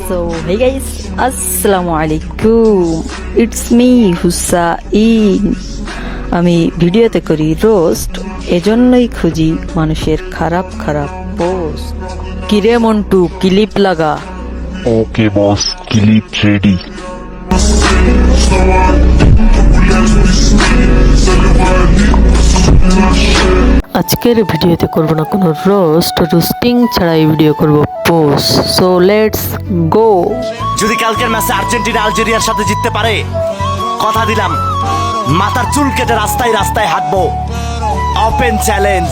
So hey guys, আসসালামু আলাইকুম, it's me Hussain. আমি ভিডিওতে করি রোস্ট, এজন্যই খুঁজি মানুষের খারাপ খারাপ পোস্ট। কিরে মন্টু, ক্লিপ লাগা। ওকে বস, ক্লিপ রেডি। আজকের ভিডিওতে করব না কোনো রোস্টিং ছাড়াই ভিডিও করব পোস্ট। So let's go. যদি কালকের ম্যাচে আর্জেন্টিনা আলজেরিয়ার সাথে জিততে পারে, কথা দিলাম মাথার চুল কেটে রাস্তায় রাস্তায় হাঁটবো। Open challenge.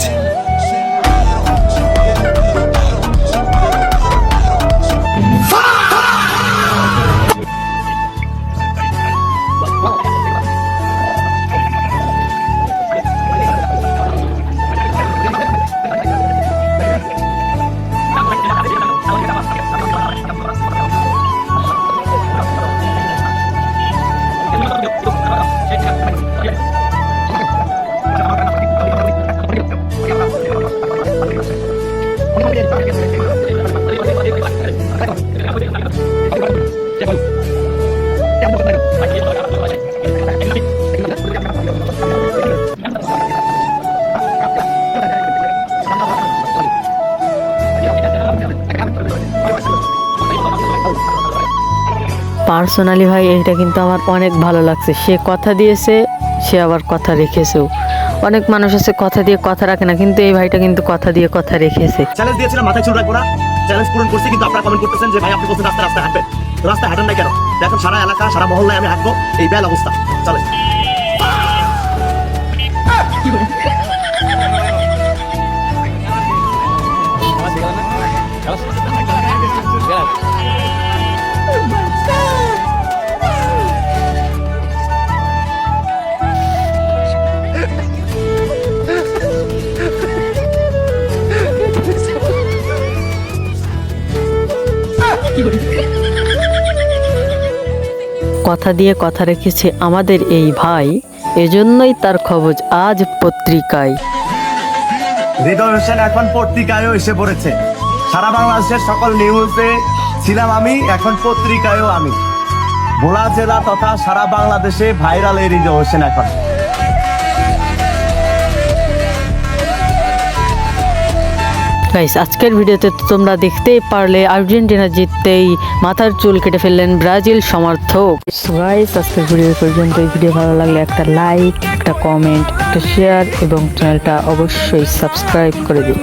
পার্সোনালি ভাই এটা কিন্তু আমার অনেক ভালো লাগছে। সে কথা দিয়েছে, সে আবার কথা রেখেছেও। অনেক মানুষ আছে কথা দিয়ে কথা রাখে না, কিন্তু এই ভাইটা কিন্তু কথা দিয়ে কথা রেখেছে। চ্যালেঞ্জ দিয়েছিলাম মাথায় চুল রাখবো না, চ্যালেঞ্জ পূরণ করছি। কিন্তু আপনারা কমেন্ট করতেছেন যে ভাই আপনি বলছেন রাস্তায় রাস্তায় হাঁটবেন, রাস্তায় হাঁটেন না কেন? দেখুন সারা এলাকা সারা মহল্লায় আমি হাঁটবো, এই বেল অবস্থা। চলে কথা দিয়ে কথা রেখেছে আমাদের এই ভাই, এজন্যই তার খবর আজ পত্রিকায়। হৃদয় হোসেন এখন পত্রিকায়ও এসে পড়েছে। সারা বাংলাদেশের সকল নিউজে ছিলাম আমি, এখন পত্রিকায়ও আমি। ভোলা জেলা তথা সারা বাংলাদেশে ভাইরাল এই হৃদয় হোসেন এখন। গাইস, আজকের ভিডিওতে তো তোমরা দেখতেই পারলে আর্জেন্টিনা জিততেই মাথার চুল কেটে ফেললেন ব্রাজিল সমর্থক। গাইস, আজকের ভিডিও পর্যন্ত। এই ভিডিও ভালো লাগলে একটা লাইক, একটা কমেন্ট, একটা শেয়ার এবং চ্যানেলটা অবশ্যই সাবস্ক্রাইব করে দিন।